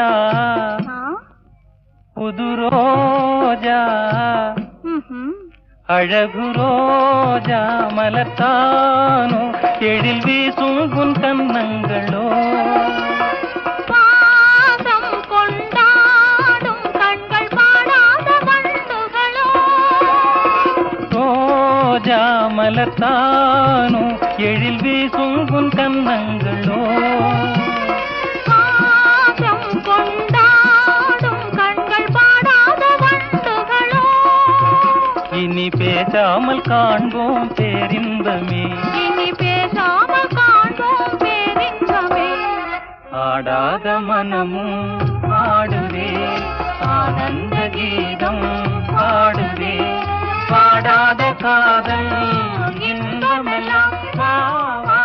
ரோஜா புது ரோஜா அழகு ரோஜா மலர்த்தானோ எழில் வீசும் உன் கன்னங்களோ பாசம் கொண்டாடும் கண்கள் பாடாத வண்டுகளோ ரோஜா மலர்த்தானோ எழில் வீசும் உன் கன்னங்களோ பாசம் கொண்டாடும் கண்கள் பாடாத வண்டுகளோ இனி பேசாமல் காண்போம் பேரின்பமே இனி பேசாமல் காண்போம் பேரின்பமே ஆடாத மனமும் ஆடுவே ஆனந்த கீதம் பாடுவே பாடாத காதல் இன்பமெல்லாம் வா வா